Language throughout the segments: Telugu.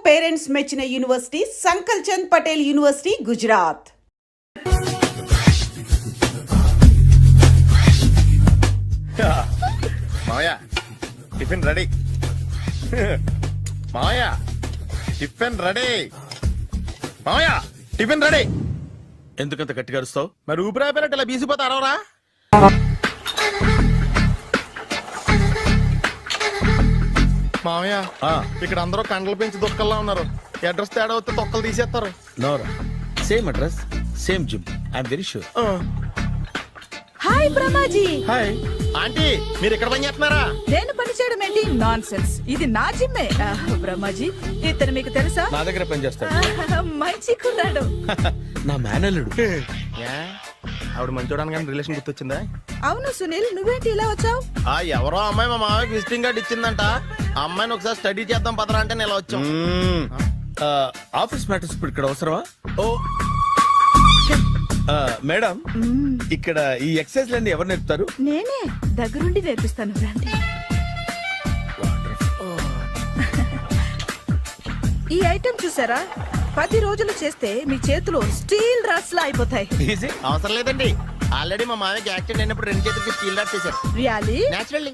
పేరెంట్స్ మెచ్చిన యూనివర్సిటీ సంకల్ చంద్ పటేల్ యూనివర్సిటీ గుజరాత్. మావయ్య టిఫిన్ రెడీ. మావయ్య టిఫిన్ రెడీ. మావయ్య టిఫిన్ రెడీ. ఎందుకంత గట్టిగా అరుస్తావు? మరి ఊపిరాయిపోయినట్టు ఇలా బీసిపోతే అరవరా? మావయ్య ఇక్కడ అందరూ కండలు పెంచి దుక్కల్లా ఉన్నారు. అడ్రస్ తేడా వస్తే తొక్కలు తీసేస్తారు. నోరా, same address, same gym. I'm very sure. Hi Brahmaji. Hi aunty, మీరు ఇక్కడ పని చేస్తున్నారా? నేను పని చేయడం ఏంటి? Nonsense. ఇది నా జిమ్మే. బ్రహ్మాజీ, ఇతను మీకు తెలుసా? నా దగ్గర పని చేస్తాడు. మంచి కుర్రాడు. నా మేనల్లుడు. ఆవిడ మంచి చూడడానికి రిలేషన్ గుర్తొచ్చిందా? అవును సునీల్, నువ్వేంటి ఇలా వచ్చావు? ఎవరో అమ్మాయి మా మామయ్యకి విజిటింగ్ కార్డు ఇచ్చిందంట. ఆ అమ్మాయిని ఒకసారి స్టడీ చేద్దాం పదరా అంటే నేను ఇలా వచ్చాం. ఆఫీస్ మ్యాటర్స్ ఇప్పుడు ఇక్కడ అవసరమా? ఓ మేడం, ఇక్కడ ఈ ఎక్సర్సైజ్ లన్నీ ఎవరు నేర్పుతారు? నేనే దగ్గరుండి నేర్పిస్తాను. రండి. ఈ ఐటెం చూసారా? 10 రోజులు చేస్తే మీ చేతులు స్టీల్ రాట్స్ లా అయిపోతాయి. అవసరం లేదండి, ఆల్రెడీ మా మామయ్యకి యాక్సిడెంట్ అయినప్పుడు 2 చేతులకి స్టీల్ డాట్ చేశారు. రియల్లీ? నేచురల్లీ.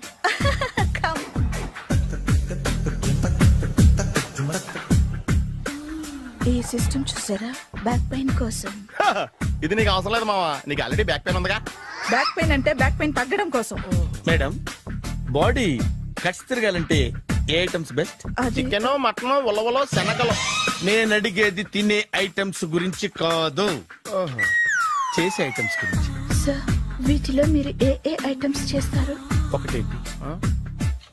ఈ సిస్టమ్ చూసారా? బ్యాక్ పెయిన్ కోసం. ఇది నీకు అవసరం లేదు మావా, నీకు ఆల్రెడీ బ్యాక్ పెయిన్ ఉందిగా. బ్యాక్ పెయిన్ అంటే బ్యాక్ పెయిన్ తగ్గడం కోసం. మేడం, బాడీ కట్స్ తిరగాలంటే ఏ ఐటమ్స్ బెస్ట్? చికెన్, మటన్, ఉలవలో, శనగలు. నేను అడిగేది తినే ఐటమ్స్ గురించి కాదు, చేసే ఐటమ్స్ గురించి. సార్, వీటిలో మీరు ఏ ఏ ఐటమ్స్ చేస్తారు? ఒకటేంటి,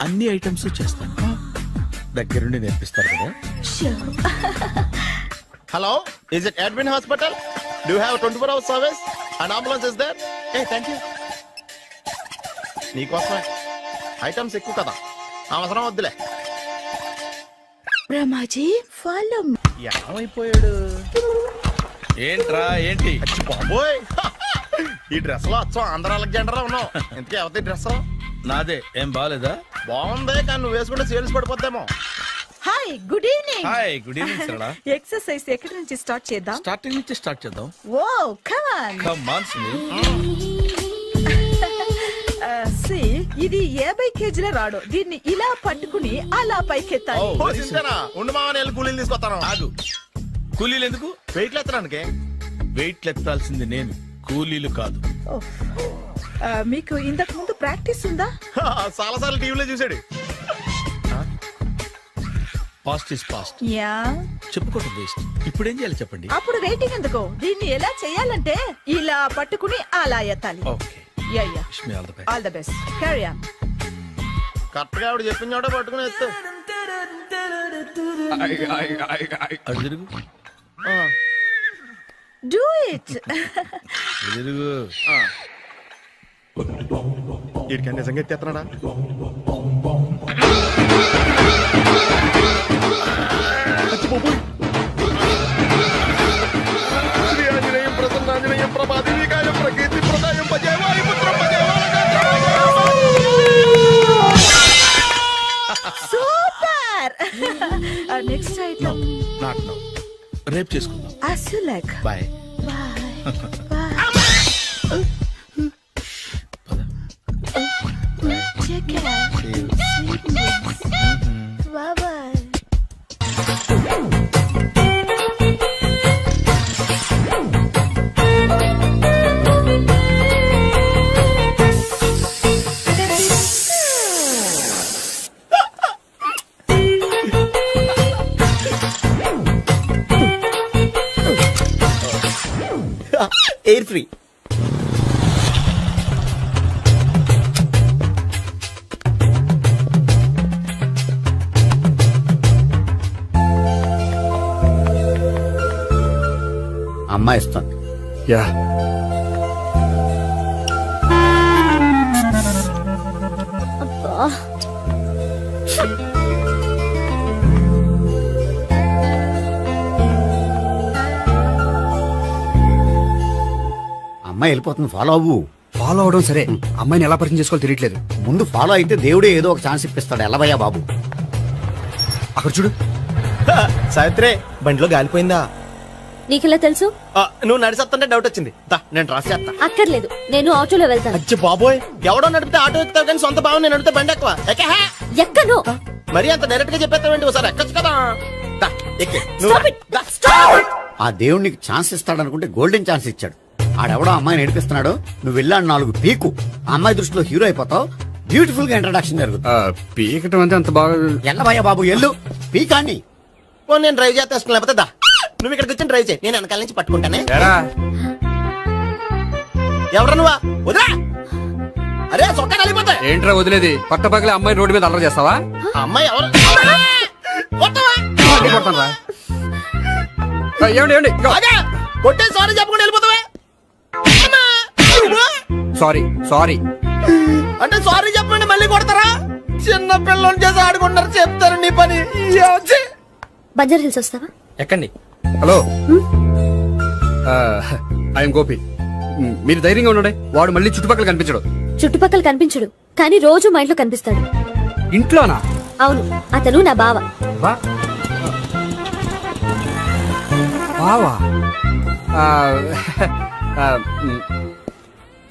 అన్ని ఐటమ్స్ చేస్తాను. దగ్గరుండి నేర్పిస్తారు కదా? Hello, is it admin hospital? Do have 24 hours service and ambulance is there? Thank you. నీకోసమే ఐటమ్స్ ఎక్కువ కదా, అవసరం వద్దులే. బ్రహ్మాజీ, ఫాలో. ఏమైపోయాడు? ఏంట్రా ఏంటి? బాబోయ్, ఈ డ్రెస్ లో వచ్చాం ఆంధ్ర అలెగ్జాండర్ లో ఉన్నావు. ఇంతకీ ఎవరి డ్రెస్? నాదే. ఏం బాగాలేదా? బాగుంది, కానీ నువ్వు వేసుకుంటే సేల్స్ పడిపోద్దేమో. Hi, good evening. Hi, good evening Sarala. Exercise ఎక్కడి నుంచి స్టార్ట్ చేద్దాం? స్టార్టింగ్ నుంచి స్టార్ట్ చేద్దాం. Oh come on. Come on Sunil. ఇది 50 కేజీల రాడు. దీన్ని ఇలా పట్టుకుని అలా పైకెత్తాలి. ఓ సింతేనా? ఉండు మామ, నేను కూలీలు తీసుకొస్తాను. ఆగు. కూలీలు ఎందుకు? వెయిట్ ఎత్తడానికి. వెయిట్ ఎత్తాల్సింది నేను, కూలీలు కాదు. మీకు ఇంతకు ముందు ప్రాక్టీస్ ఉందా? చాలా సార్లు టీవీలో చూసాడు. Past is past. యా, చెప్పుకోవడం వేస్ట్. ఇప్పుడు ఏం చేయాలి చెప్పండి. అప్పుడు వెయిటింగ్ ఎందుకు? దీన్ని ఎలా చేయాలంటే ఇలా పట్టుకుని అలా ఎత్తాలి. Okay, yeah yeah. Wish me all the best. All the best. Carry on. Correct గా ఆవిడ చెప్పిన చోట పట్టుకుని ఎత్తు. అటు తిరుగు. Do it. అటు తిరుగు. వీడికి నిజంగా ఎత్తేస్తున్నాడా? శ్రీ ఆంజనేయం ప్రసన్నాంజనేయం ప్రభాదివికాయం ప్రకీర్తి ప్రదాయం భజేవాయు పుత్రం super. Next item not now, రేపు చేసుకుందాం. as you like. Bye. Take care. Bye bye. Air free. అమ్మాయి ఇస్తుంది. యా, అమ్మాయి వెళ్ళిపోతుంది, ఫాలో అవ్వు. ఫాలో అవడం సరే, అమ్మాయిని ఎలా పరిచయం చేసుకోవాలో తెలియట్లేదు. ముందు ఫాలో అయితే దేవుడే ఏదో ఒక ఛాన్స్ ఇప్పిస్తాడు. ఎలవయ్యా బాబు. అక్కడ చూడు. సావిత్రి బండిలో గాలిపోయిందా? నీకెలా తెలుసు? నువ్వు నడిచేస్తుంటే డౌట్ వచ్చింది. దా, నేను రాసి చేస్తా. అక్కర్లేదు, నేను ఆటోలో వెళ్తాను. అచ్చి బాబోయ్, ఎవడో నడిపితే ఆటో ఎక్కుతావు కానీ సొంత భావం నేను నడిపితే బండి ఎక్కువ. ఎక్కను. మరి అంత డైరెక్ట్ గా చెప్పేస్తావేంటి? ఒకసారి ఎక్కొచ్చు కదా. దా, ఎక్కే. నువ్వు Stop it. దా. ఆ దేవుడికి ఛాన్స్ ఇస్తాడనుకుంటే గోల్డెన్ ఛాన్స్ ఇచ్చాడు. ఆడెవడో అమ్మాయిని నడిపిస్తున్నాడు, నువ్వు వెళ్ళాడు 4 పీకు. ఆ అమ్మాయి దృష్టిలో హీరో అయిపోతావు. బ్యూటిఫుల్ గా ఇంట్రడక్షన్ జరుగుతుంది. పీకటం అంటే అంత బాగా ఎల్లబయ్య బాబు ఎల్లు పీకాన్ని. ఓ, నేను డ్రైవ్ చేస్తాను. లేకపోతే దా, నువ్వు ఇక్కడికి వచ్చి డ్రైవ్ చేయి, నేను వెనకాల నుంచి పట్టుకుంటానే. ఎరా, ఎవరు నువ్వా? వదిలా. అరే చొక్కా కలిపోతాయి. ఏంట్రా వదిలేది? పట్టపగలే అమ్మాయి రోడ్డు మీద అల్లరి చేస్తావా? అమ్మాయి ఎవరు? కొట్టవా? కొడతాను రా. ఏమండి ఏమండి అదే, కొట్టే సారీ చెప్పకుండా వెళ్ళిపోతావా? Sorry sorry. అంటే సారీ చెప్పండి మళ్ళీ కొడతారా? చిన్న పిల్లలు చేసి ఆడుకుంటారు, చెప్తారు నీ పని. బంజారా హిల్స్ వస్తావా? ఎక్కండి. Hello, I'm Gopi. మీరు ధైర్యంగా ఉండండి, వాడు మళ్ళీ చుట్టుపక్కల కనిపించడు. చుట్టుపక్కల కనిపించడు, కానీ రోజు మా ఇంట్లో కనిపిస్తాడు. ఇంట్లోనా? అవును, అతను నా బావ. వా. బావా? ఆ, ఆ,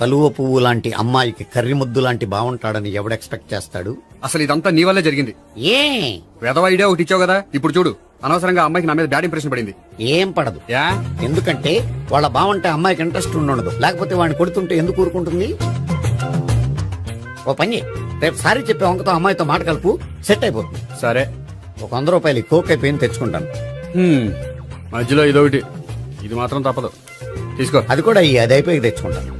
కలువ పువ్వు లాంటి అమ్మాయికి కర్రి ముద్దు లాంటి బాగుంటాడని ఎవడు ఎక్స్పెక్ట్ చేస్తాడు? అసలు ఇదంతా నీ వల్లే జరిగింది. ఏ వెధవ ఐడియా ఒకటి ఇచ్చావు కదా, ఇప్పుడు చూడు. అనవసరంగా అమ్మాయికి నా మీద బ్యాడ్ ఇంప్రెషన్ పడింది. ఏం పడదు. యా? ఎందుకంటే వాళ్ళ బాగుంటే అమ్మాయికి ఇంట్రెస్ట్ ఉండదు. లేకపోతే వాడిని కొడుతుంటే ఎందుకు ఊరుకుంటుంది? ఓ పని చెయ్. రేపు సారీ చెప్పే వంకతో అమ్మాయితో మాట కలుపు, సెట్ అయిపోతుంది. సరే. ఒక 100 రూపాయలు కోక్ అయిపోయింది, తెచ్చుకుంటాను. మధ్యలో ఇదొకటి, ఇది మాత్రం తప్పదు. తీసుకో. అది కూడా అది అయిపోయి తెచ్చుకుంటాను.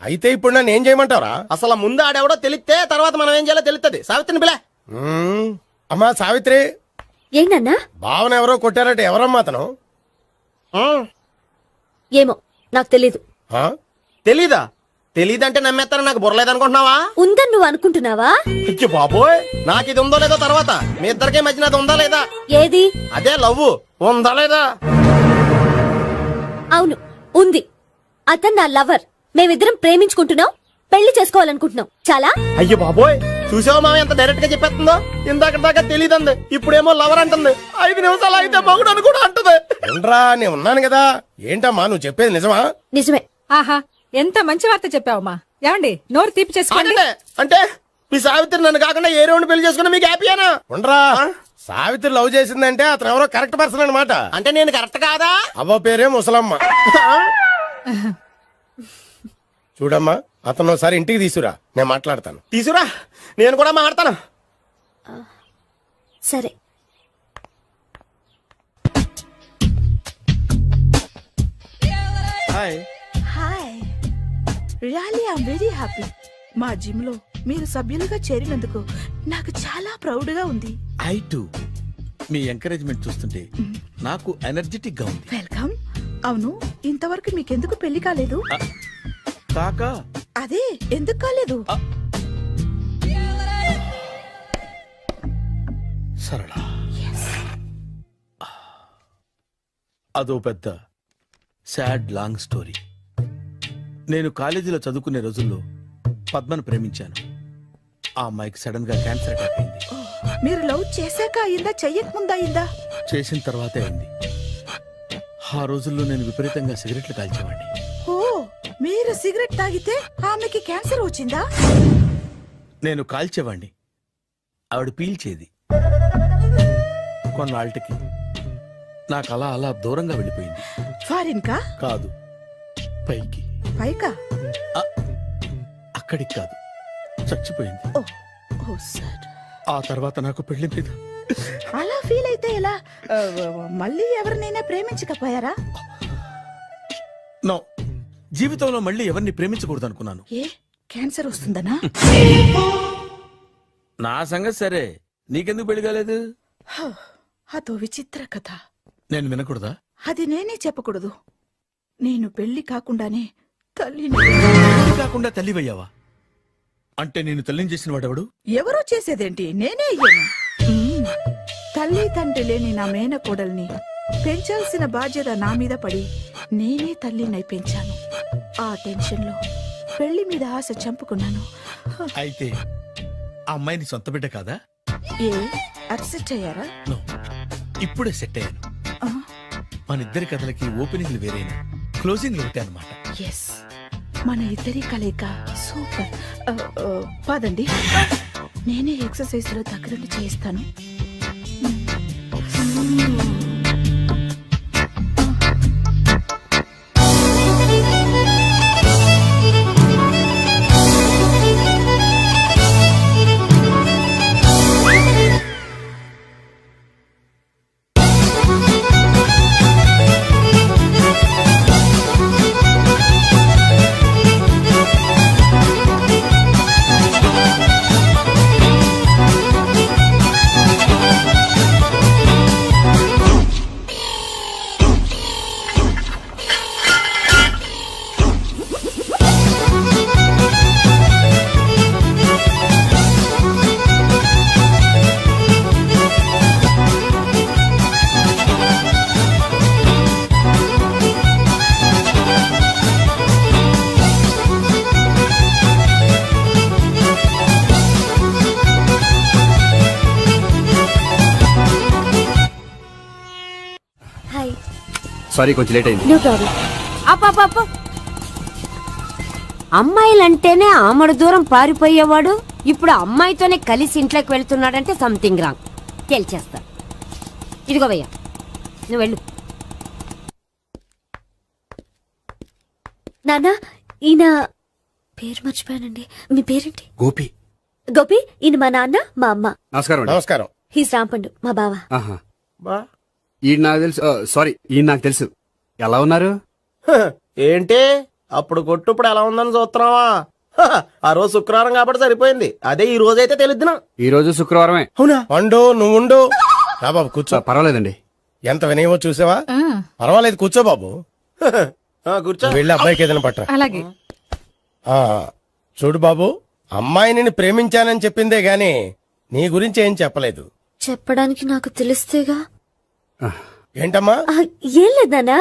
అయితే ఇప్పుడు నన్ను ఏం చేయమంటారా? అసలు ముందు ఆడెవడో తెలిస్తే తర్వాత మనం ఏం చేయాలో తెలుస్తుంది. సావిత్రిని పిల్ల. అమ్మా సావిత్రి. ఏంటన్నా? భావన ఎవరో కొట్టారట, ఎవరమ్మా అతను? ఏమో, నాకు తెలీదు. తెలీదా? తెలీదంటే నమ్మేస్తాను, నాకు బుర్రలేదనుకుంటున్నావా? ఉందని నువ్వు అనుకుంటున్నావా? ఇచ్చి బాబోయ్, నాకు ఇది ఉందో లేదో తర్వాత. మీ ఇద్దరికే మధ్యన అది ఉందా లేదా? ఏది? అదే లవ్ ఉందా లేదా? అవును, ఉంది. అతను నా లవర్. మేమిద్దరం ప్రేమించుకుంటున్నాం, పెళ్లి చేసుకోవాలనుకుంటున్నాం. చాలా. అయ్యో బాబోయ్, చూసావా మామ ఎంత డైరెక్ట్ గా చెప్పేస్తుందో? ఇందాక దాకా తెలియదండి, ఇప్పుడేమో లవర్ అంటుంది. 5 నిమిషాలు అయితే మగుడు అని కూడా అంటుంది. ఏంట్రా, నేను ఉన్నాను కదా. ఏంటమ్మా నువ్వు చెప్పేది నిజమా? నిజమే. ఆహా, ఎంత మంచి వార్త చెప్పావమ్మా. ఏమండి, నోరు తీపి చేసుకోండి. అంటే మీ సావిత్రి నన్ను కాకుండా ఏ రౌండ్ పెళ్లి చేసుకున్నా మీకు హ్యాపీయేనా? ఉండరా, సావిత్రి లవ్ చేసిందంటే అతను ఎవరో కరెక్ట్ పర్సన్ అనమాట. అంటే నేను కరెక్ట్ కాదా? అవ్వ పేరే ముసలమ్మ. చూడమ్మా, అతను ఒకసారి ఇంటికి తీసుకురా, నేను మాట్లాడతాను. తీసుకురా, నేను కూడా మాట్లాడతాను. సరే. Hi. Hi, really I am very happy. మా జిమ్ లో మీరు సభ్యులుగా చేరినందుకు నాకు చాలా ప్రౌడ్ గా ఉంది. I to. మీ ఎంకరేజ్మెంట్ చూస్తుంటే నాకు ఎనర్జెటిక్ గా ఉంది. వెల్కమ్. అవును, ఇంతవరకు మీకెందుకు పెళ్లి కాలేదు? కాకా అదే, ఎందుకు కాలేదు? సరళ, అదో పెద్ద సాడ్ లాంగ్ స్టోరీ. నేను కాలేజీలో చదువుకునే రోజుల్లో పద్మను ప్రేమించాను. ఆ అమ్మాయికి సడన్ గా క్యాన్సర్ అటాక్ అయింది. మీరు లవ్ చేశాక అయిందా, చెయ్యక ముందా అయిందా? చేసిన తర్వాతే అయింది. ఆ రోజుల్లో నేను విపరీతంగా సిగరెట్లు కాల్చేవాడిని. ఓ, మీరు సిగరెట్ తాగితే ఆమెకి క్యాన్సర్ వచ్చిందా? నేను కాల్చేవాణ్ణి, ఆవిడ పీల్చేది. కొన్నాళ్ళకి నాకు అలా అలా దూరంగా వెళ్ళిపోయింది. ఫారిన్ కా? కాదు, పైకి. పైకా? అక్కడికి కాదు, చచ్చిపోయింది. ఓ సార్. ఆ తర్వాత నాకు పెళ్లి మీద అలా ఫీల్ అయితే ఎలా? మళ్ళీ ఎవరినైనా ప్రేమించకపోయారా? నో, జీవితంలో మళ్ళీ ఎవరిని ప్రేమించకూడదు అనుకున్నాను. ఏ, క్యాన్సర్ వస్తుందనా? నా సంగతి సరే, నీకెందుకు పెళ్లి కాలేదు? అదో విచిత్ర కథ. నేను వినకూడదా? అది నేనే చెప్పకూడదు. నేను పెళ్లి కాకుండానే తల్లిని. పెళ్లి కాకుండా తల్లివయ్యావా? అంటే నేను తల్లిని చేసిన వాడెవడు? ఎవరో చేసేదేంటి, నేనే అయ్యాను. తల్లి తండ్రి లేని నా మేనకోడల్ని పెంచాల్సిన బాధ్యత నా మీద పడి నేనే తల్లినై పెంచాను. ఆ టెన్షన్ లో పెళ్లి మీద ఆశ చంపుకున్నాను. అయితే ఆ అమ్మాయిని సొంత బిడ్డ కాదా? ఏ అప్సెట్ అయ్యారా? నో, ఇప్పుడే సెట్ అయ్యాను. మన ఇద్దరి కథలకి ఓపెనింగ్లు వేరేనా, క్లోజింగ్లు ఒకటే అనమాట. ఎస్, మన ఇద్దరి కలయిక సూపర్. పదండి, నేనే ఎక్సర్సైజ్ లో దగ్గరుండి చేయిస్తాను. హాయ్. సారీ కొంచెం లేట్ అయింది. No problem. అప్ప అమ్మాయిలంటేనే ఆమడు దూరం పారిపోయేవాడు ఇప్పుడు అమ్మాయితోనే కలిసి ఇంట్లోకి వెళ్తున్నాడంటే సంథింగ్ రాంగ్. తేల్చేస్తా. ఇదిగో భయ్యా, నువ్వు వెళ్ళు. నాన్న, ఈయన పేరు మర్చిపోయానండి. మీ పేరేంటి? గోపి. గోపి. ఈయన మా నాన్న, మా అమ్మ. నమస్కారం అండి. నమస్కారం. హీస్ రాంపండు, మా బావ. ఆహా. బా ఈయన నాకు తెలుసు. సారీ, ఈయన నాకు తెలుసు. ఎలా ఉన్నారు? ఏంటి అప్పుడు కొట్టు ఇప్పుడు ఎలా ఉందని చూస్తున్నావా? ఆ రోజు శుక్రవారం కాబట్టి సరిపోయింది. అదే ఈ రోజు అయితే తెలిద్దునా. ఈ రోజు శుక్రవారమే. అవునా? వండు నువ్వుండు. రా బాబు కూర్చో. పర్వాలేదండి. ఎంత వినయమో చూసావా? పర్వాలేదు కూర్చో బాబు. కూర్చో. వెళ్ళి అబ్బాయికి ఏదైనా పట్టరా. అలాగే. చూడు బాబు, అమ్మాయిని నేను ప్రేమించానని చెప్పిందే గాని నీ గురించి ఏం చెప్పలేదు. చెప్పడానికి నాకు తెలిస్తేగా. ఏంటమ్మా? ఏం లేదు నాన్న,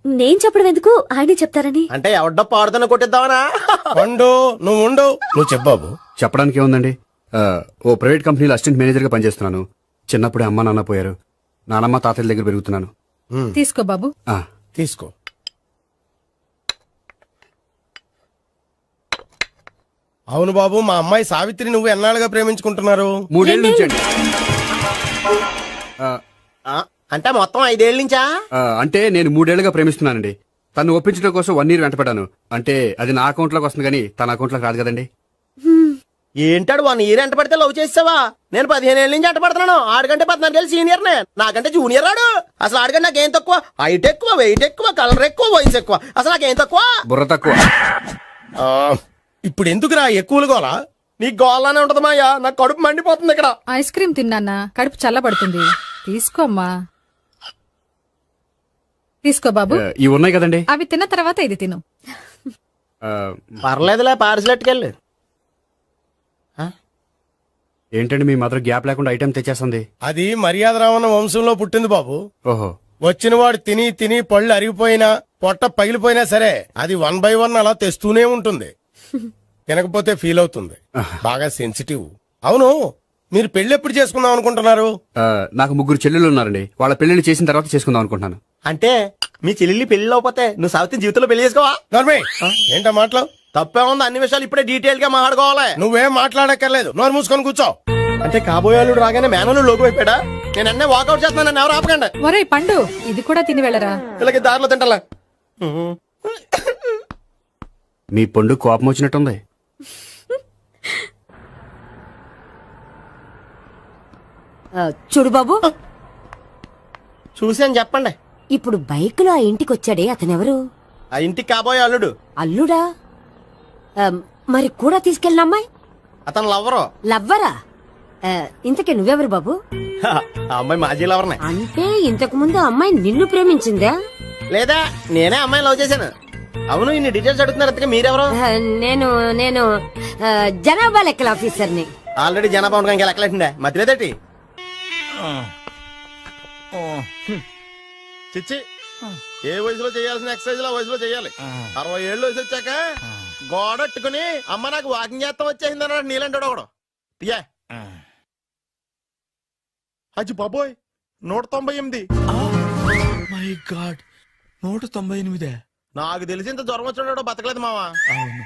నేను చెప్పడం ఎందుకు, ఆయనే చెప్తారని. అంటే ఎవడ్డో పాడుతున్న కొట్టిద్దామనా? వండు నువ్వుండు. నువ్వు చెప్పు బాబు. చెప్పడానికి ఏముందండి, ఓ ప్రైవేట్ కంపెనీలో అసిస్టెంట్ మేనేజర్ గా పనిచేస్తున్నాను. చిన్నప్పుడే అమ్మ నాన్న పోయారు. నానమ్మ తాతయ్య దగ్గర పెరుగుతున్నాను. తీసుకో బాబు. ఆ, తీసుకో. అవును బాబు, మా అమ్మాయి సావిత్రి నువ్వు ఎన్నాళ్ళుగా ప్రేమించుకుంటున్నారు? 3 ఏళ్ళ నుంచి అండి. అంటే మొత్తం 5 ఏళ్ళ నుంచా? అంటే నేను 3 ఏళ్లుగా ప్రేమిస్తున్నానండి. తను ఒప్పించడం కోసం 1 year వెంటపడ్డాను. అంటే అది నా అకౌంట్ లోకి వస్తుంది కానీ తన అకౌంట్ లోకి రాదు కదండి. ఏంటాడు 1 year ఎంట పడితే లవ్ చేసావా? నేను 15 ఏళ్ళ నుంచి ఎంట పడుతున్నాను. ఆడికంటే 14 ఏళ్ళు సీనియర్ నే, నాకంటే జూనియర్ ఆడు. అసలు ఆడికంటే నాకేం తక్కువ? హైట్ ఎక్కువ, వెయిట్ ఎక్కువ, కలర్ ఎక్కువ, వయసు ఎక్కువ. అసలు నాకేం తక్కువ? బుర్ర తక్కువ. ఇప్పుడు ఎందుకురా ఎక్కువలు గోలా? నీకు గోలానే ఉంటది మాయా. నాకు కడుపు మండిపోతుంది ఇక్కడ. ఐస్ క్రీమ్ తిన్నానా, కడుపు చల్లబడుతుంది. తీసుకోమ్మా. తీసుకో బాబు. ఇవి ఉన్నాయి కదండి. అవి తిన్న తర్వాత ఇది తిను. పర్లేదులే, పార్సిలెట్కెళ్ళి. ఏంటండి మీ మదర్ గ్యాప్ లేకుండా ఐటెం తెచ్చేస్తుంది? అది మర్యాద రావణ వంశంలో పుట్టింది బాబు. ఓహో. వచ్చిన వాడు తిని తిని పళ్ళు అరిగిపోయినా పొట్ట పగిలిపోయినా సరే అది 1 by 1 అలా తెస్తూనే ఉంటుంది. తినకపోతే ఫీల్ అవుతుంది. బాగా సెన్సిటివ్. అవును, మీరు పెళ్లి ఎప్పుడు చేసుకుందాం అనుకుంటున్నారు? నాకు 3 చెల్లెళ్ళు ఉన్నారండి. వాళ్ళ పెళ్లిళ్ళు చేసిన తర్వాత చేసుకుందాం అనుకుంటున్నాను. అంటే మీ చెల్లెల్ని పెళ్లి లేకపోతే నువ్వు సావిత్రి జీవితంలో పెళ్లి చేసుకోవా? ఏంటా మాటలు? తప్పే ఉంది. అన్ని విషయాలు ఇప్పుడే డీటెయిల్ గా మాట్లాడుకోవాలి. నువ్వేం మాట్లాడక్కర్లేదు, నోరు మూసుకొని కూర్చో. అంటే కాబోయేవాళ్ళు రాగానే మేనలు లోకి అయిపోయాడా? నేను అన్నీ వాకౌట్ చేస్తున్నాను, నన్ను ఎవరు ఆపకండి. ఒరే పండు, ఇది కూడా తిని వెళ్ళరా. ఇలాగే దారిలో తింటలా. మీ పండు కోపం వచ్చినట్టుంది. చూడు బాబు, చూసాను చెప్పండి. ఇప్పుడు బైక్ లో ఆ ఇంటికి వచ్చాడే అతనెవరు? ఆ ఇంటికి కాబోయే అల్లుడు. అల్లుడా? మరి కూడా తీసుకెళ్ళిన అమ్మాయి? అతను లవ్వరు. లవ్వరా? ఇంతకీ నువ్వెవరు బాబు? ఆ అమ్మాయి మాజీ లవర్నే. అంటే ఇంతకు ముందు అమ్మాయి నిన్ను ప్రేమించిందా? లేదా నేనే అమ్మాయి లవ్ చేశాను. అవును, ఇన్ని డీటెయిల్స్ అడుగుతున్నారు. అంతగా మీరెవరు? నేను నేను జనాభా లెక్కల ఆఫీసర్ని. ఆల్రెడీ జనాభా ఉండగా ఇంకా లెక్కలేటండే మధ్యలేదేటి? చిచ్చి, ఏ వయసులో చేయాల్సిన ఎక్సర్సైజ్ ఆ వయసులో చేయాలి. 60 ఏళ్ళు వయసు వచ్చాక గోడట్టుకుని అమ్మ నాకు వాకింగ్ చేస్తా వచ్చేసింది అన్నాడు నీలంటాడు ఒకడు. అచ్చి బాబోయ్ 198. My God 198. నాకు తెలిసి ఇంత జ్వరం వచ్చాడో బతకలేదు మావా. అవును.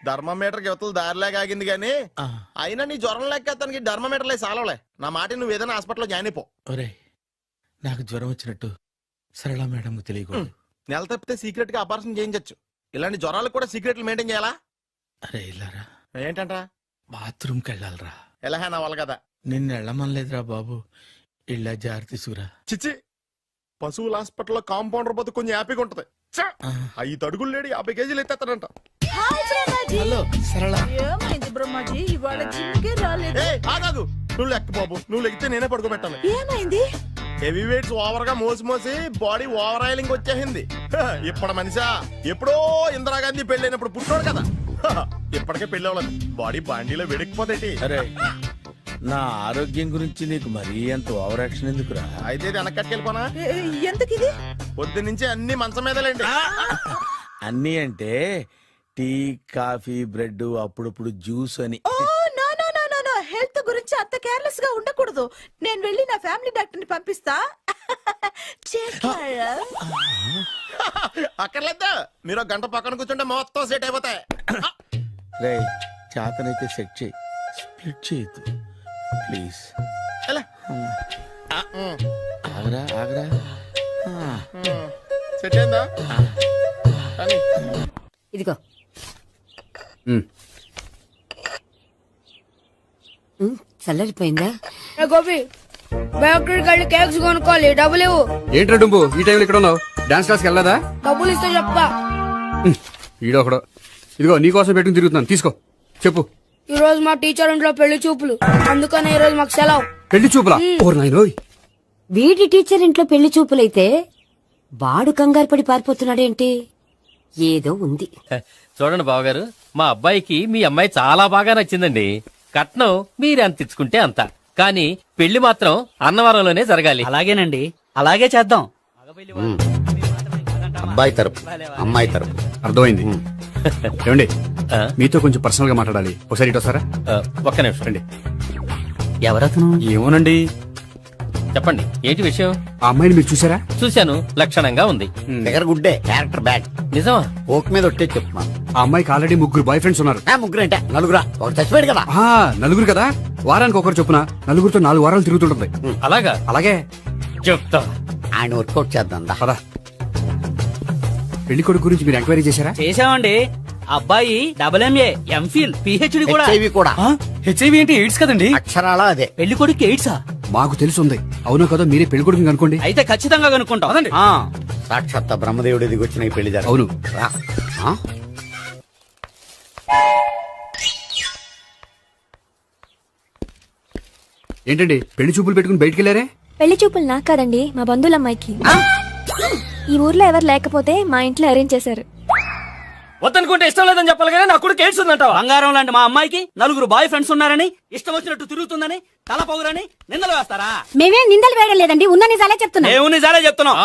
ధర్మమీటర్ యువతలు దారిలాగా ఆగింది గానీ ఆ, అయినా నీ జ్వరం లెక్క అతనికి ధర్మమీటర్లే సాలవలే. నా మాట నువ్వు ఏదైనా హాస్పిటల్లో జాయిన్ అయిపో. ఒరేయ్ నాకు జ్వరం వచ్చినట్టు సరళ మేడంకు తెలియకూడదు. నెల తప్పితే సీక్రెట్ గా ఆపరేషన్ చేయించచ్చు. ఇలాంటి జ్వరాలకు కూడా సీక్రెట్లు మెయింటైన్ చేయాలా? అరే ఇల్లారా ఏంటంట? బాత్రూమ్కి వెళ్ళాలరా. ఎలా నా వాళ్ళ కదా. నిన్ను వెళ్ళమనలేదురా బాబు. ఇళ్ళ జారి తీసుకురా. చిచ్చి, పశువుల హాస్పిటల్లో కాంపౌండర్ పోతే కొంచెం హ్యాపీగా ఉంటది. చ్చ! 5 అడుగులు లేడి 50 కేజీలు ఎత్తేస్తాడంట. హాయ్ బ్రహ్మాజీ. హలో సరళ. ఏమైంది బ్రహ్మాజీ, ఇవాళ జిమ్కే రాలేదు? ఏ ఆగాదు, నువ్వు లెక్క బాబు. నువ్వు లెక్కితే నేనే పడుకోబెట్టాలి. ఏమైంది? హెవీ వెయిట్స్ ఓవర్ గా మోసి బాడీ ఓవర్ ఆయిలింగ్ వచ్చేసింది. ఇప్పుడు మనిషా ఎప్పుడో ఇందిరాగాంధీ పెళ్ళైనప్పుడు పుట్టినోడు కదా. ఇప్పటికే పెళ్ళి అవ్వలేదు. బాడీ బాండీలో వెడికిపోతేటి. అరే నా ఆరోగ్యం గురించి నీకు మరీ అంత ఓవర్ యాక్షన్ ఎందుకురా? అయితే ఇది వెనకట్టుకెళ్ళిపోనా? ఎందుకు ఇది? పొద్దు నుంచి అన్ని మంచం మీదలేండి. అన్నీ అంటే టీ కాఫీ బ్రెడ్ అప్పుడప్పుడు జ్యూస్ అని. Oh no no no no no, health గురించి అంత కేర్లెస్ గా ఉండకూడదు. నేను వెళ్ళి నా ఫ్యామిలీ డాక్టర్ ని పంపిస్తా. చేస్తారా? అక్కర్లేదు, మీరు ఒక గంట పక్కన కూర్చుంటే మొత్తం సెట్ అయిపోతాయి. రే చేతనైతే సెట్ చేయి, స్ప్లిట్ చేయొద్దు ప్లీజ్. ఎలా? ఆగరా ఆగరా. సెట్ అయిందా? కానీ ఇదిగో చల్లరిపోయిందా? గోపి బయోక్రెడిట్ వెళ్ళి కేక్స్ కొనుక్కోవాలి, డబ్బులు ఇవ్వు. ఏంట్రా డుంబు ఈ టైంలో ఇక్కడ ఉన్నావు? డాన్స్ క్లాస్కి వెళ్ళదా? డబ్బులు ఇస్తే చెప్తా. ఈడొకడు. ఇదిగో నీకోసం పెట్టుకుని తిరుగుతున్నాను, తీసుకో. చెప్పు. ఈ రోజు మా టీచర్ ఇంట్లో పెళ్లి చూపులు, అందుకని ఈ రోజు మాకు సెలవు. పెళ్లి చూపులా? ఓర్ నాయనోయ్. వీడి టీచర్ ఇంట్లో పెళ్లి చూపులైతే వాడు కంగారు పడి పారిపోతున్నాడేంటి? ఏదో ఉంది. చూడండి బావగారు, మా అబ్బాయికి మీ అమ్మాయి చాలా బాగా నచ్చిందండి. కట్నం మీరెంత ఇచ్చుకుంటే అంత, కానీ పెళ్లి మాత్రం అన్నవరంలోనే జరగాలి. అలాగేనండి, అలాగే చేద్దాం. అబ్బాయి తరపు అమ్మాయి తరపు. అర్థమైంది. ఏమండి ఆ? మీతో కొంచెం పర్సనల్ గా మాట్లాడాలి. ఒకసారి ఇటు వస్తారా? ఒక్క నిమిషం రండి. ఎవరతను? ఏమోనండి. చెప్పండి, ఏంటి విషయం? ఆ అమ్మాయిని మీరు చూసారా? చూశాను, లక్షణంగా ఉంది. దగ్గర గుడ్డే, క్యారెక్టర్ బ్యాడ్. నిజమా? ఓక్ మీద ఒట్టే చెప్తున్నాను. ఆ అమ్మాయికి ఆల్రెడీ 3 బాయ్ ఫ్రెండ్స్ ఉన్నారు. ముగ్గురు అంటే నలుగురా? ఒక చచ్చిపోయాడు కదా. ఆ, నలుగురు కదా. వారానికి ఒకరు చొప్పున నలుగురితో 4 వారాలు తిరుగుతుంటుంది. అలాగా? అలాగే. చెప్తా. ఆయన వర్కౌట్ చేద్దాం దా. పదా. పెళ్లి కొడుకు గురించి మీరు ఎంక్వైరీ చేశారా? చేసామండి. అబ్బాయి MA, MPhil, PhD కూడా. HIV కూడా. హెచ్ఐవి ఏంటి? ఎయిడ్స్ కదండి. అక్షరాలా అదే. పెళ్లి కొడుకు ఎయిడ్సా? మాకు తెలుసుంది. అవునో కదా, మీరే పెళ్లి కొడుకుని అనుకోండి. అయితే ఖచ్చితంగా కనుక్కుంటాం. అదండి. సాక్షాత్ బ్రహ్మదేవుడి దిగి వచ్చిన ఈ పెళ్లి జరగదు. అవును. రా. ఆ? ఏంటండి పెళ్లి చూపులు పెట్టుకుని బయటికి వెళ్ళారే? పెళ్లి చూపులు నాకు కాదండి, మా బంధువుల అమ్మాయికి. ఈ ఊర్లో ఎవరు లేకపోతే మా ఇంట్లో అరేంజ్ చేశారు. వద్దనుకుంటే ఇష్టం లేదని చెప్పాలి కానీ నా కొడుకు ఏడ్స్ ఉందంటావా? బంగారం లాంటి మా అమ్మాయికి 4 బాయ్ ఫ్రెండ్స్ ఉన్నారని, ఇష్టం వచ్చినట్టు తిరుగుతుందని, తల పొగరని నిందలు వేస్తారా? మేమే నిందలు వేయడం లేదండి, ఉన్న నిజాలే చెప్తున్నా. మేము నిజాలే చెప్తున్నాం.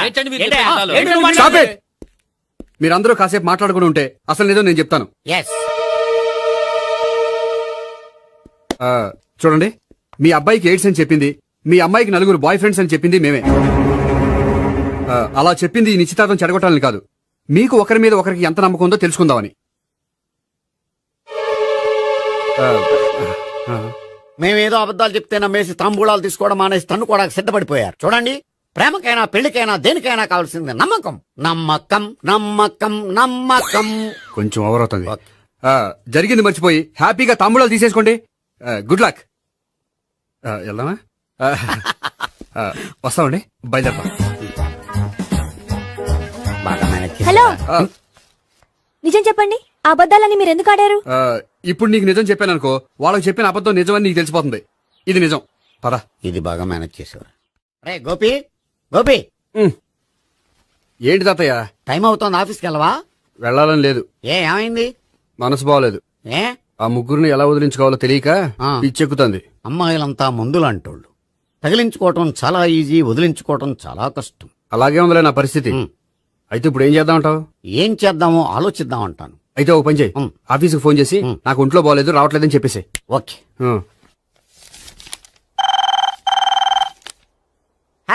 ఏంటండి మీరు ఏంటి? చెప్పే నిజాలు? ఏంటి నువ్వు Stop మాట్లాడేది? it! మీరందరూ కాసేపు మాట్లాడుకుని ఉంటే అసలు లేదో నేను చెప్తాను. Yes. ఆ, చూడండి, మీ అబ్బాయికి ఎయిడ్స్ అని చెప్పింది, మీ అమ్మాయికి 4 బాయ్ ఫ్రెండ్స్ అని చెప్పింది మేమే. అలా చెప్పింది ఈ నిశ్చితార్థం చెడగొట్టాలని కాదు, మీకు ఒకరి మీద ఒకరికి ఎంత నమ్మకం ఉందో తెలుసుకుందామని. మేమేదో అబద్ధాలు చెప్తే నమ్మేసి తాంబూలాలు తీసుకోవడం మానేసి తన్నుకోవడానికి సిద్ధపడిపోయారు. చూడండి, ప్రేమకైనా పెళ్లికైనా దేనికైనా కావాల్సింది నమ్మకం. నమ్మకం నమ్మకం నమ్మకం. కొంచెం ఓవర్ అవుతుంది. జరిగింది మర్చిపోయి హ్యాపీగా తాంబూలాలు తీసేసుకోండి. Good luck. వెళ్దామా? వస్తామండి, బయలుదేరతాం. బాగా మేనేజ్ చేశారా? హలో, నిజం చెప్పండి, ఆ అబద్ధాలని మీరు ఎందుకు ఆడారు? ఇప్పుడు నీకు నిజం చెప్పాను అనుకో, వాళ్ళకి చెప్పిన అబద్ధం నిజమని నీకు తెలిసిపోతుంది. ఇది నిజం. పద. ఇది బాగా మేనేజ్ చేసేవారు. రే గోపి, గోపి, ఏంటి తాతయ్య? టైం అవుతోంది, ఆఫీస్కి వెళ్ళవా? వెళ్ళాలని లేదు. ఏమైంది? మనసు బాగోలేదు. ఏ ఆ ముగ్గురిని ఎలా వదిలించుకోవాలో తెలియక పిచ్చెక్కుతుంది. అమ్మాయిలంతా మందులాంటోళ్ళు. తగిలించుకోవటం చాలా ఈజీ, వదిలించుకోవటం చాలా కష్టం. అలాగే ఉందిలే నా పరిస్థితి. అయితే ఇప్పుడు ఏం చేద్దామంటావు? ఏం చేద్దామో ఆలోచిద్దాం అంటాను. అయితే ఓ పని చేయి, ఆఫీస్కి ఫోన్ చేసి నాకు ఒంట్లో బాగోలేదు రావట్లేదని చెప్పేసి. ఓకే.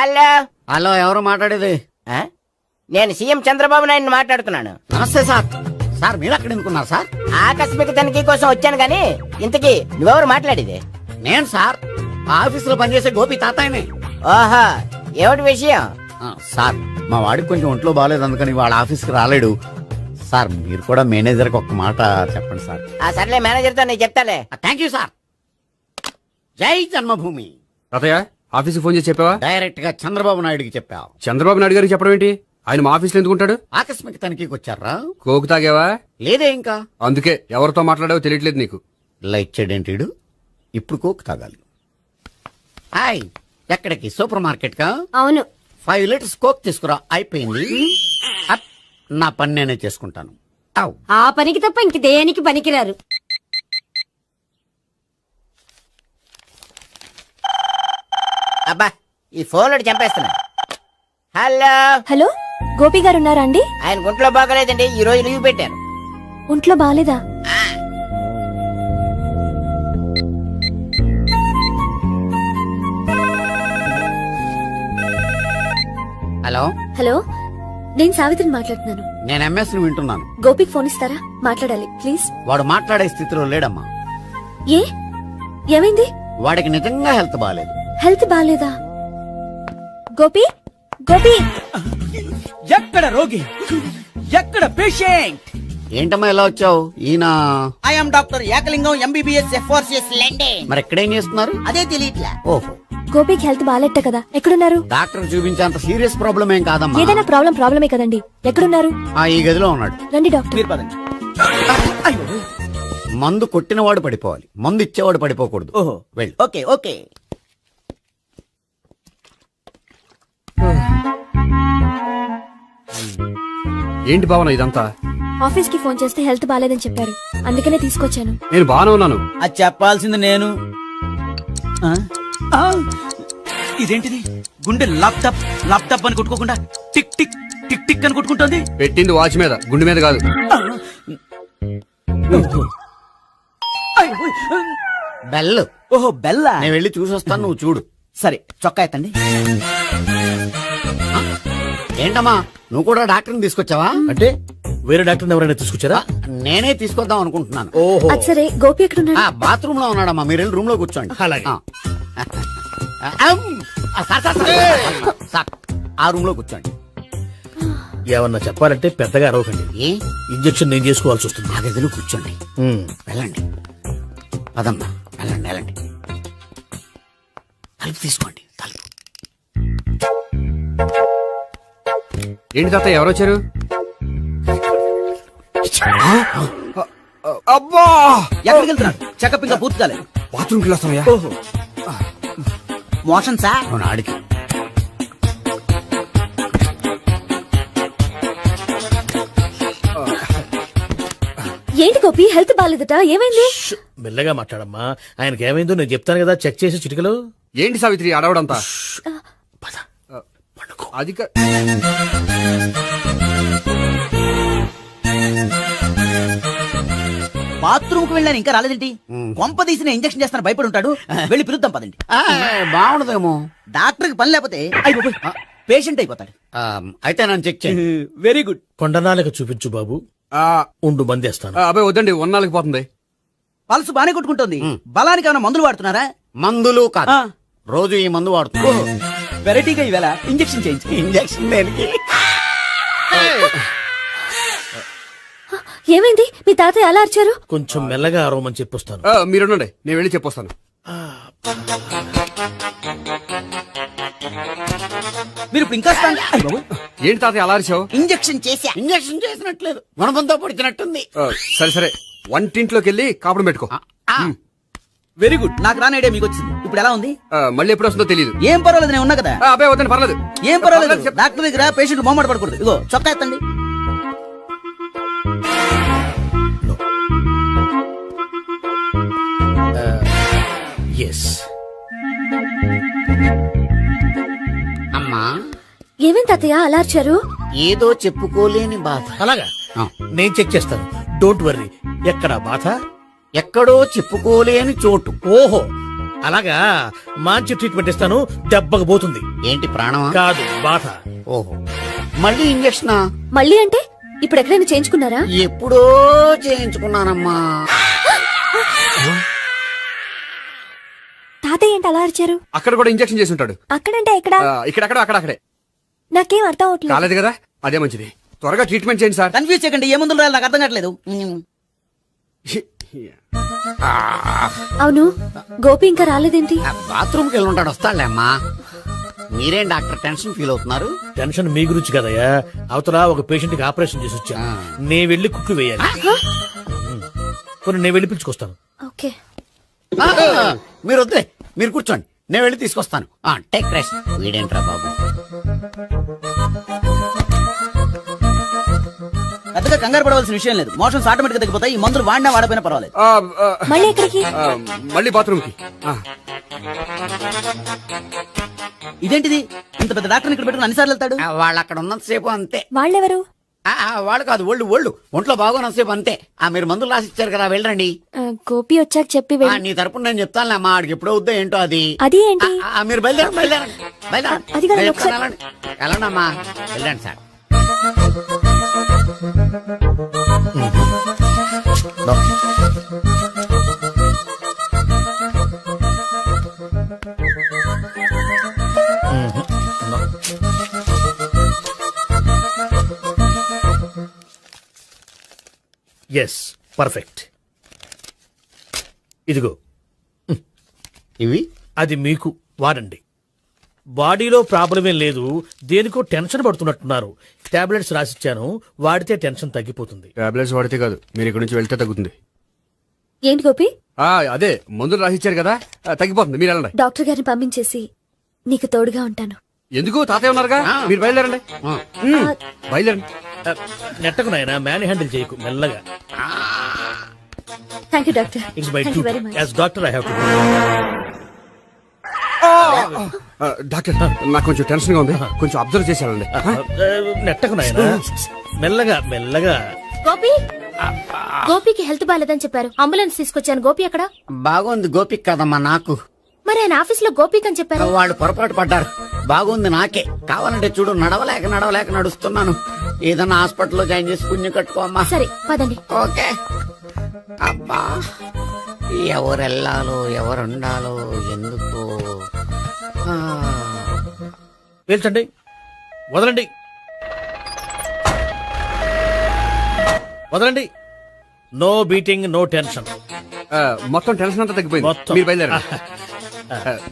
హలో హలో, ఎవరు మాట్లాడేది? నేను సీఎం చంద్రబాబు నాయుడు మాట్లాడుతున్నాను. నమస్తే సార్. సార్ మీరు అక్కడ ఎందుకున్నారు సార్? ఆకస్మిక తనిఖీ కోసం వచ్చాను గాని ఇంతకీ నువ్వెవరు మాట్లాడేది? నేను సార్ ఆఫీసులో పనిచేసే గోపి తాతాయనే. ఓహో, ఏమిటి విషయం? సార్ మా వాడికి కొంచెం ఒంట్లో బాగాలేదు, అందుకని వాళ్ళ ఆఫీస్కి రాలేడు. సార్ మీరు కూడా మేనేజర్కి ఒక మాట చెప్పండి సార్. సర్లే, మేనేజర్తో నేను చెప్తాలే. Thank you sir. జై జన్మభూమి. తాతయ్య ఆఫీస్కి ఫోన్ చేసి చెప్పావా? డైరెక్ట్ గా చంద్రబాబు నాయుడుకి చెప్పావు. చంద్రబాబు నాయుడు గారికి చెప్పడం ఏంటి? ఆయన మా ఆఫీస్లో ఎందుకుంటాడు? ఆకస్మిక తనిఖీకి వచ్చారా? కోకు తాగావా? లేదే ఇంకా. అందుకే ఎవరితో మాట్లాడావో తెలియట్లేదు నీకు. లైట్ చేయడేంటిడు? ఇప్పుడు కోక్ తాగాలి. హాయ్, ఎక్కడికి? సూపర్ మార్కెట్ కా? అవును. 5 లీటర్స్ కోక్ తీసుకురా. అయిపోయింది. అప్, నా పని నేనే చేసుకుంటాను. ఔ. ఆ పనికి తప్ప ఇంక దేనికి పనికిరారు. అబ్బా, ఈ ఫోన్ లో చంపేస్తున్నా. హలో హలో, గోపి గారు ఉన్నారా అండి? ఆయన గుంట్లో బాగలేదండి, ఈ రోజు లీవ్ పెట్టారు. ఒంట్లో బాలేదా? హలో, హలో, నేను సావిత్రిని మాట్లాడుతున్నాను. నేను ఎంఎస్ ని వింటున్నాను. గోపికి ఫోన్ ఇస్తారా? మాట్లాడాలి ప్లీజ్. వాడు మాట్లాడే స్థితిలో లేడమ్మా. ఏ ఏమైంది? వాడికి నిజంగా హెల్త్ బాగాలేదు. హెల్త్ బాలేదా? గోపి, గోపి, ఎక్కడ రోగి, ఎక్కడ పేషెంట్? ఏంటమ్మా ఇలా వచ్చావు? ఈయన I'm doctor Ekalingam MBBS FRCS London. మరి ఎక్కడేం చేస్తున్నారు? అదే తెలియట్లే. ఓహో, గోపికి హెల్త్ బాలేట కదా, ఎక్కడున్నారు? డాక్టర్ చూపించేంత సీరియస్ ప్రాబ్లం ఏం కాదమ్మా. ఏదైనా ప్రాబ్లమే కదండి. ఎక్కడున్నారు? ఈ గదిలో ఉన్నాడు. రండి డాక్టర్. మీరు పదండి. మందు కొట్టినవాడు పడిపోవాలి, మందు ఇచ్చేవాడు పడిపోకూడదు. ఓహో, వెళ్ళు. Okay okay. ఏంటి భావన ఇదంతా? ఆఫీస్ కి ఫోన్ చేస్తే హెల్త్ బాలేదని చెప్పారు, అందుకనే తీసుకొచ్చాను. నేను బాగానే ఉన్నాను. అది చెప్పాల్సింది నేను. ఆ? ఆ! ఇదేంటిది? గుండె లాప్టాప్ లాప్టాప్ అని కొట్టుకోకుండా టిక్ టిక్ టిక్ టిక్ అని కొట్టుకుంటుంది. పెట్టింది వాచ్ మీద, గుండె మీద కాదు. బెల్. ఓహో, బెల్లా. నేను వెళ్ళి చూసొస్తాను, నువ్వు చూడు. సరే, చొక్కా ఎత్తండి. ఏంటమ్మా, నువ్వు కూడా డాక్టర్ని తీసుకొచ్చావా? అంటే వేరే డాక్టర్ ఎవరైనా తీసుకొచ్చారా? నేనే తీసుకొద్దాం అనుకుంటున్నాను. ఓహో, అది సరే, గోపి ఎక్కడున్నాడు? బాత్రూమ్ లో ఉన్నాడమ్మా, మీరు వెళ్ళి రూమ్ లో కూర్చోండి. అలాగే. సార్, ఆ రూమ్ లో కూర్చోండి. ఏమన్నా చెప్పాలంటే పెద్దగా అరవకండి. ఏ ఇంజెక్షన్ నేను చేసుకోవాల్సి వస్తుంది. ఆ గదిలో కూర్చోండి. వెళ్ళండి, పదమ్మా, వెళ్ళండి వెళ్ళండి. తలుపు తీసుకోండి, తలుపు. ఏంటి తాత ఎవరు వచ్చారు? అబ్బా, ఎక్కడికి వెళ్తున్నాడు? చెకప్ ఇంకా పూర్తి కాలేదు. బాత్రూమ్కి వెళ్ళొస్తామయ్యా. ఓహో, మోషన్ సార్. అవును, ఆడికి. ఏంటి గోపి, హెల్త్ బాలేదట, ఏమైంది? మెల్లగా మాట్లాడమ్మా. ఆయనకి ఏమైందో నేను చెప్తాను కదా, చెక్ చేసి చిటికలు. ఏంటి సావిత్రి అడవడంతా? అది బాత్రూమ్ కు వెళ్ళాను, ఇంకా రాలేదేంటి? కొంప తీసిన ఇంజక్షన్ చేస్తాను భయపడి ఉంటాడు. వెళ్ళి పిలుద్దాం పదండి. బాగుండదేమో. డాక్టర్ కి పని లేకపోతే పేషెంట్ అయిపోతాడు. అయితే నన్ను చెక్ చేయండి. Very good. కొండనాలకు చూపించు బాబు. ఉండు మందేస్తాను. అబ్బాయి వద్దండి, ఉన్నాళ్ళకి పోతుంది. పల్స్ బానే కొట్టుకుంటుంది. బలానికి ఏమైనా మందులు వాడుతున్నారా? మందులు కాదు, రోజు ఈ మందు వాడుతున్నా. వెరైటీగా ఈవేళ ఇంజక్షన్ చేయించు. ఇంజక్షన్ దేనికి? ఏమైంది? మీ తాతయ్య అలా అరిచారు? కొంచెం మెల్లగా అరవమని చెప్పొస్తాను. మీరుండండి, నేను వెళ్ళి చెప్పొస్తాను. మీరు ఇప్పుడు ఇంకా ఏంటి తాతయ్య అలా అరిచావు? ఇంజక్షన్ చేసా. ఇంజక్షన్ చేసినట్లేదు, గుణపంతో పొడిచినట్టుంది. సరే సరే, వంటింట్లోకి వెళ్ళి కాపుడు పెట్టుకో. Very good. నాకు రాని ఐడియా మీకు వచ్చింది. ఇప్పుడు ఎలా ఉంది? మళ్ళీ ఎప్పుడు వస్తుందో తెలియదు. ఏం పర్వాలేదు, నేను ఉన్నా కదా. అబ్బాయి వద్దండి, పర్లేదు. ఏం పర్వాలేదు. డాక్టర్ దగ్గర పేషెంట్ మొహమాట పడకూడదు. ఇగో చొక్కా ఎత్తండి. ఎస్. అమ్మా, ఏమైంది తాతయ్య అలా అరిచారు? ఏదో చెప్పుకోలేని బాధ. అలాగా, నేను చెక్ చేస్తాను. Don't worry. ఎక్కడ బాధ? ఎక్కడో చెప్పుకోలేని చోటు. ఓహో, అలాగా మంచి ట్రీట్మెంట్ ఇస్తాను, దెబ్బకు పోతుంది. ఏంటి ప్రాణమా? కాదు, బాధ. ఓహో, మళ్ళీ ఇంజక్షనా? మళ్ళీ అంటే ఇప్పుడు ఎక్కడైనా చేయించుకున్నారా? ఎప్పుడో చేయించుకున్నానమ్మా. తాతయ్య ఏంటి అలా అరిచారు? అక్కడ కూడా ఇంజెక్షన్ చేసి ఉంటాడు. అక్కడంటే ఎక్కడ? ఇక్కడక్కడ అక్కడే. నాకేం అర్థం అవట్లేదు. కాలేదు కదా, అదే మంచిది. త్వరగా ట్రీట్మెంట్ చేయండి సార్. కన్ఫ్యూజ్ చేయకండి, ఏ మందులు రాయాలి నాకు అర్థం కావట్లేదు. అవును, గోపి ఇంకా రాలేదేంటి? బాత్రూమ్కి వెళ్ళి ఉంటాడు, వస్తాడులే అమ్మా. మీరేం డాక్టర్ టెన్షన్ ఫీల్ అవుతున్నారు? టెన్షన్ మీ గురించి కదయ్యా, అవతల ఒక పేషెంట్ కి ఆపరేషన్ చేసి వచ్చా. నే వెళ్ళి కుట్లు వేయాలి. కొన్ని నేను వెళ్ళి పిలుచుకొస్తాను. ఓకే. మీరు వద్దులే, మీరు కూర్చోండి, నేను వెళ్ళి తీసుకొస్తాను. Take rest. వీడేంట్రా బాబు. పెద్దగా కంగారు పడవలసిన విషయం లేదు, మోషన్స్ ఆటోమేటిక్ గా తగ్గిపోతాయి. ఈ మందులు వాడినా వాడపోయినా పర్వాలేదు. మళ్ళీ ఎక్కడికి? మళ్ళీ బాత్రూమ్ కి. ఇదేంటిది, ఇంత పెద్ద డాక్టర్ ఇక్కడ పెట్టుకుని అన్నిసార్లు వెళ్తాడు? వాళ్ళు అక్కడ ఉన్నంతసేపు అంతే. వాళ్ళెవరు? వాళ్ళు కాదు, ఒంట్లో బాగోనంతసేపు అంతే. మీరు మందులు రాసి ఇచ్చారు కదా, వెళ్ళండి. గోపి వచ్చాక చెప్పి నీ తరపున నేను చెప్తానులే అమ్మా, ఆడికి ఎప్పుడు అవుద్దో ఏంటో అది. అది ఏంటి? మీరు బయలుదేరండి. అది కాదు, నేను ఒకసారి- చెప్తాను, వెళ్ళండి అమ్మా, వెళ్ళండి సార్. Yes, perfect. ఇదిగో ఇవి అది మీకు వాడండి. బాడీలో ప్రాబ్లం ఏం లేదు, దేనికో టెన్షన్ పడుతున్నట్టున్నారు. టాబ్లెట్స్ రాసిచ్చాను, వాడితే టెన్షన్ తగ్గిపోతుంది. టాబ్లెట్స్ వాడితే కాదు, మీరు ఇక్కడ నుంచి వెళ్తే తగ్గుతుంది. ఏంటి గోపి? అదే మందులు రాసిచ్చారు కదా, తగ్గిపోతుంది. మీరు వెళ్ళండి. డాక్టర్ గారిని పంపించేసి నీకు తోడుగా ఉంటాను. ఎందుకు, తాతయ్య ఉన్నారుగా, మీరు బయలుదేరండి. బయలుదేరండి. నెట్టకు నాయనా, మ్యాన్ హ్యాండిల్ చేయకు, మెల్లగా. Thank you doctor. It's my Thank you very much. As doctor I have to. Doctor, నాకు కొంచెం టెన్షన్ గా ఉంది, కొంచెం అబ్జర్వ్ చేసేయాలండి. నెట్టకు నాయనా, మెల్లగా. గోపి, గోపికి హెల్త్ బాలేదని చెప్పారు, అంబులెన్స్ తీసుకొచ్చాను. గోపి అక్కడ? బాగుంది గోపిక్ కదమ్మా నాకు. మరి ఆయన ఆఫీస్ లో గోపిక్ అని చెప్పారు. వాళ్ళు పొరపాటు పడ్డారు. బాగుంది నాకే. కావాలంటే చూడు, నడవలేక నడుస్తున్నాను. ఏదన్నా హాస్పిటల్లో జాయిన్ చేసి పుణ్యం కట్టుకోమ్మా. సరే పదండి. ఓకే. అబ్బా, ఎవరెళ్ళాలో ఎవరుండాలో ఎందుకు. పేల్చండి, వదలండి. No beating, no tension. మొత్తం టెన్షన్ అంతా తగ్గిపోయింది. మొత్తం. మీరు బయలుదేరండి.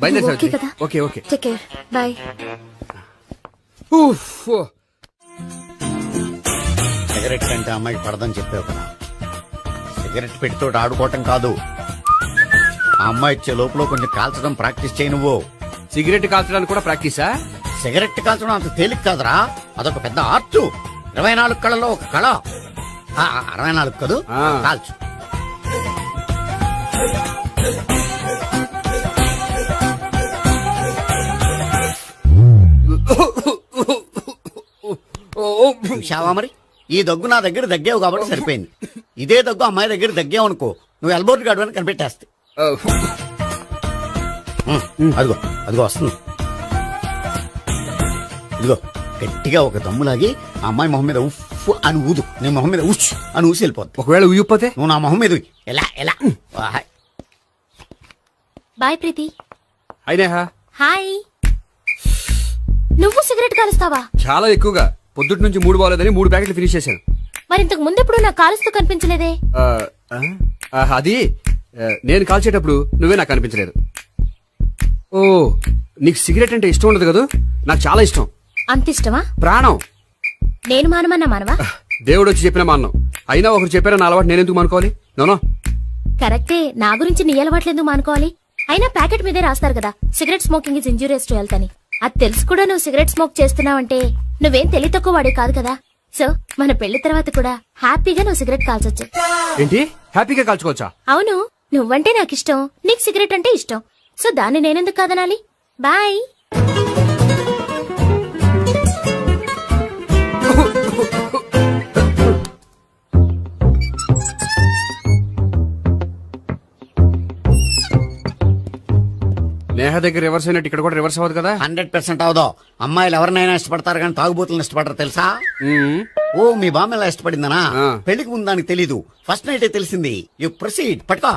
బయలుదేరి ఓకే కదా? Okay. Take care, bye. Cigarette కంటే అమ్మాయికి పడదని చెప్పావు కదా, సిగరెట్ పెట్టితో ఆడుకోవటం కాదు. ఆ అమ్మాయి ఇచ్చే లోపల కొంచెం కాల్చడం ప్రాక్టీస్ చేయి నువ్వు. సిగరెట్ కాల్చడానికి కూడా ప్రాక్టీసా? సిగరెట్ కాల్చడం అంత తేలిక కాదురా, అదొక పెద్ద ఆర్ట్. 24 కళలో ఒక కళ. 64 కదూ, కాల్చు. చూశావా మరి, ఈ దగ్గు నా దగ్గర దగ్గేవు కాబట్టి సరిపోయింది. ఇదే దగ్గు అమ్మాయి దగ్గర దగ్గేవు అనుకో, నువ్వు ఎల్బోర్డ్ గాడు అని కనిపెట్టేస్తే. అదిగో వస్తుంది. ఇదిగో గట్టిగా ఒక దమ్ములాగి ఆ అమ్మాయి మొహం మీద ఉఫ్ అని ఊదు, నీ మొహం మీద ఉచ్ అని ఊసి వెళ్ళిపోద్ది. ఒకవేళ ఊగిపోతే నువ్వు నా మొహం మీద ఎలా బాయ్ ప్రీతి. అయినా హాయ్. నువ్వు సిగరెట్ కాలుస్తావా? చాలా ఎక్కువగా. పొద్దుటి నుంచి 3 బాలేదని 3 ప్యాకెట్లు ఫినిష్ చేశాను. మరి ఇంతకు ముందెప్పుడు నాకు కాలుస్తూ కనిపించలేదే? అది నేను కాల్చేటప్పుడు నువ్వే నాకు కనిపించలేదు. ఓ, నీకు సిగరెట్ అంటే ఇష్టం ఉండదు కదా? నాకు చాలా ఇష్టం. అంత ఇష్టమా? ప్రాణం. నేను మానమన్నా మానవా? దేవుడు వచ్చి చెప్పిన మానం. అయినా ఒకరు చెప్పారా నా అలవాటు నేనెందుకు మానుకోవాలి? నోనో. కరెక్టే, నా గురించి నీ అలవాట్లు ఎందుకు మానుకోవాలి? అయినా ప్యాకెట్ మీదే రాస్తారు కదా, cigarette smoking is injurious to health అని. అది తెలుసు కూడా నువ్వు సిగరెట్ స్మోక్ చేస్తున్నావంటే నువ్వేం తెలివి తక్కువ వాడే కాదు కదా. సో మన పెళ్లి తర్వాత కూడా హ్యాపీగా నువ్వు సిగరెట్ కాల్చొచ్చు. ఏంటి, హ్యాపీగా కాల్చుకోవచ్చా? అవును, నువ్వంటే నాకు ఇష్టం, నీకు సిగరెట్ అంటే ఇష్టం. సో దాన్ని నేనెందుకు కాదనాలి? బాయ్. దేహ దగ్గర రివర్స్ అయినట్టు ఇక్కడ కూడా రివర్స్ అవ్వదు కదా. 100% అవదో. అమ్మాయిలు ఎవరినైనా ఇష్టపడతారు కానీ తాగుబోతులను ఇష్టపడరు తెలుసా? మ్మ్. ఓ మీ బామ్మ ఎలా ఇష్టపడిందనా? ఆ. పెళ్లికి ముందు దానికి తెలీదు, ఫస్ట్ నైట్ తెలిసింది. యు ప్రొసీడ్, పట్టుకో.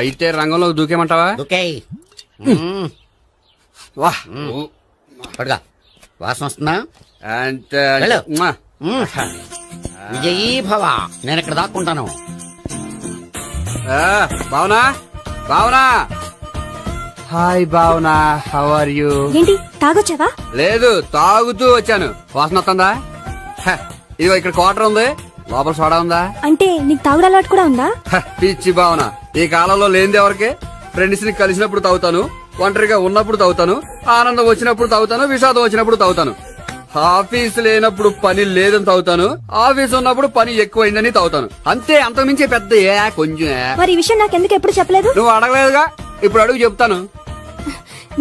అయితే రంగంలో దూకేమంటావా? ఓకే, వాహ్. పట్టుకో. వాసన వస్తుందా? అంటే వెళ్ళు. మ్మా. విజయీ భవ. నేను ఇక్కడ దాక్కుంటాను. Bhavana, Bhavana. Hi Bhavana, how are you? ఏంటి తాగొచ్చావా? లేదు, తాగుతూ వచ్చాను. వాసన వస్తుందా? ఇదిగో ఇక్కడ క్వార్టర్ ఉంది, లోపల సోడా ఉందా? అంటే నీకు తాగుడు అలవాటు కూడా ఉందా? పిచ్చి భావన, ఈ కాలంలో లేనిది ఎవరికి? ఫ్రెండ్స్ ని కలిసినప్పుడు తాగుతాను, ఒంటరిగా ఉన్నప్పుడు తాగుతాను, ఆనందం వచ్చినప్పుడు తాగుతాను, విషాదం వచ్చినప్పుడు తాగుతాను. ఆఫీస్ లేనప్పుడు పని లేదని తాగుతాను, ఆఫీస్ ఉన్నప్పుడు పని ఎక్కువైందని తాగుతాను. అంతే, అంతకుమించి పెద్ద కొంచెం. మరి ఈ విషయం నాకెందుకు ఎప్పుడు చెప్పలేదు? నువ్వు అడగలేదుగా, ఇప్పుడు అడుగు చెప్తాను.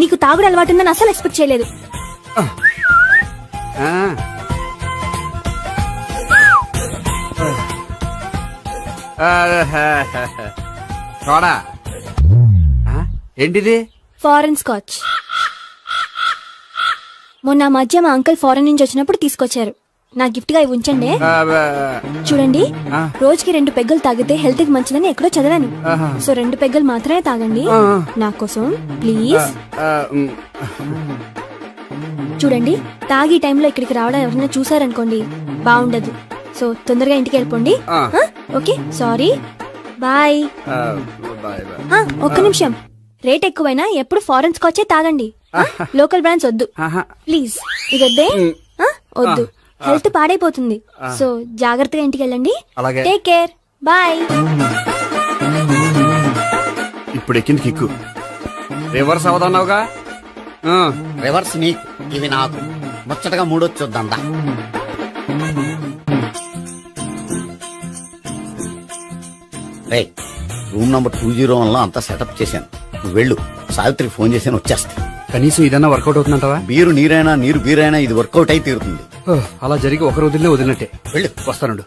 నీకు తాగుడు అలవాటు ఉందని అసలు ఎక్స్పెక్ట్ చేయలేదు. చూడా. ఏంటిది? Foreign scotch. మొన్న మధ్య మా అంకుల్ ఫారెన్ నుంచి వచ్చినప్పుడు తీసుకొచ్చారు. నా గిఫ్ట్ గా ఇవి ఉంచండి. చూడండి, రోజుకి 2 పెగ్గులు తాగితే హెల్త్ కి మంచిదని ఎక్కడో చదివాను. సో 2 పెగ్గులు మాత్రమే తాగండి నా కోసం ప్లీజ్. చూడండి, తాగి టైంలో ఇక్కడికి రావడం ఎవరైనా చూసారనుకోండి బాగుండదు. సో తొందరగా ఇంటికి వెళ్ళిపోండి. Okay, sorry, bye. ఒక్క నిమిషం, రేట్ ఎక్కువైనా ఎప్పుడు ఫారెన్ స్కాచే తాగండి. లోకల్ బ్రాండ్స్ వద్దు ప్లీజ్. ఇది వద్దే, వద్దు, హెల్త్ పాడైపోతుంది. సో జాగ్రత్తగా ఇంటికి వెళ్ళండి. Take care, bye. ఇప్పుడు ఎక్కింది కిక్కు. రివర్స్ అవదన్నావుగా. రివర్స్ నీకు, ఇవి నాకు. ముచ్చటగా మూడొచ్చొద్దా? రూమ్ నంబర్ 201 లో అంతా సెటప్ చేశాను. నువ్వు వెళ్ళు, సావిత్రికి ఫోన్ చేశాను, వచ్చేస్తా. కనీసం ఇదన్నా వర్కౌట్ అవుతుందంటావా? బీరు నీరైనా నీరు బీరైనా ఇది వర్కౌట్ అయి తీరుతుంది. అలా జరిగి ఒకరు వదిలినట్టే. వెళ్ళు, వస్తానుండు.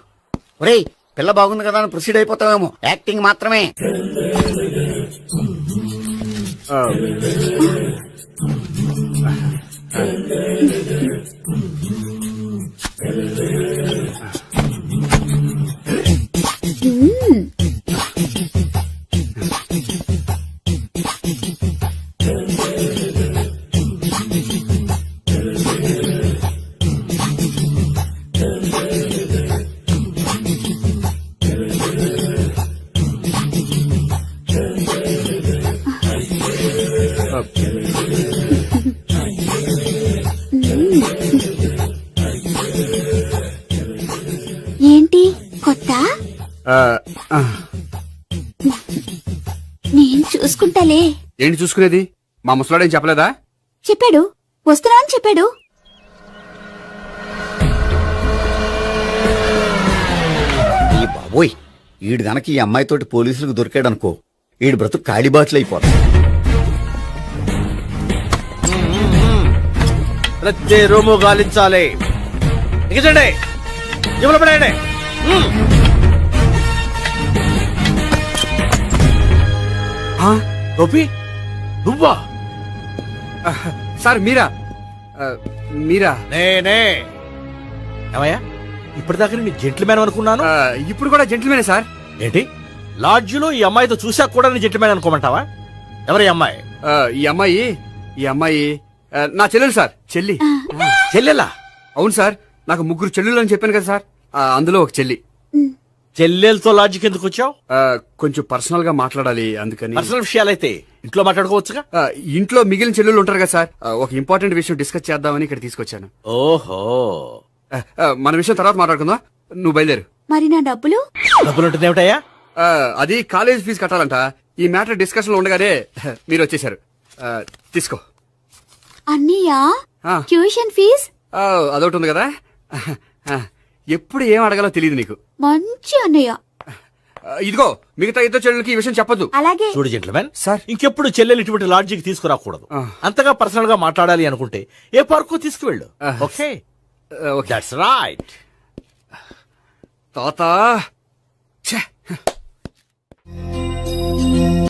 ఒరేయ్, పిల్ల బాగుంది కదా అని ప్రొసీడ్ అయిపోతావేమో. యాక్టింగ్ మాత్రమే. ఏంటి కొత్త? నేను చూసుకుంటాలే. ఏంటి చూసుకునేది? మా ముసలాడేం చెప్పలేదా? చెప్పాడు, వస్తున్నా అని చెప్పాడు. ఈ బాబోయ్, ఈడు గనక ఈ అమ్మాయితోటి పోలీసులకు దొరికాడనుకో, ఈడు బ్రతుకు కాళీబాట్లు అయిపోతాడు. ప్రతి రూము గాలించాలి. దిగండి, జబ్బులు పడండి. గోపి, నువ్వా? సార్ మీరా? మీరా? నేనే. ఏమయ్యా, ఇప్పటిదాకా నేను జెంట్లమ్యాన్ అనుకున్నాను. ఇప్పుడు కూడా జెంట్లమేనే సార్. ఏంటి, లాడ్జిలో ఈ అమ్మాయితో చూసాక కూడా నేను జెంట్లమ్యాన్ అనుకోమంటావా? ఎవరి అమ్మాయి? ఈ అమ్మాయి నా చెల్లెలు సార్. చెల్లెలా? అవును సార్, నాకు 3 చెల్లెలు అని చెప్పాను కదా సార్, అందులో ఒక చెల్లి. చెల్లెలతో లాడ్జికి ఎందుకు వచ్చావు? కొంచెం పర్సనల్ గా మాట్లాడాలి, అందుకని. పర్సనల్ విషయాలైతే ఇంట్లో మాట్లాడుకోవచ్చుగా. ఇంట్లో మిగిలిన చెల్లెలు ఉంటారు కదా సార్, ఒక ఇంపార్టెంట్ విషయం డిస్కస్ చేద్దామని ఇక్కడ తీసుకొచ్చాను. ఓహో, మన విషయం తర్వాత మాట్లాడుకుందాం, నువ్వు బయలుదేరు. మరి నా డబ్బులు? డబ్బులు ఉంటుంది ఏమిటయ్యా? అది కాలేజ్ ఫీజు కట్టాలంట. ఈ మ్యాటర్ డిస్కషన్ లో ఉండగానే మీరు వచ్చేసారు. తీసుకో. అన్నయ్యా, ట్యూషన్ ఫీజ్? అదొకటి ఉంది కదా. ఎప్పుడు ఏం అడగాలో తెలియదు నీకు. మంచి అన్నయ్య. ఇదిగో, మిగతా ఇద్దరు చెల్లెలకి ఈ విషయం చెప్పొద్దు. అలాగే. చూడు జెంట్లమెన్ సార్, ఇంకెప్పుడు చెల్లెలు ఇటువంటి లాడ్జికి తీసుకురాకూడదు. అంతగా పర్సనల్ గా మాట్లాడాలి అనుకుంటే ఏ పార్కు తీసుకువెళ్ళు. Okay, that's right. తాత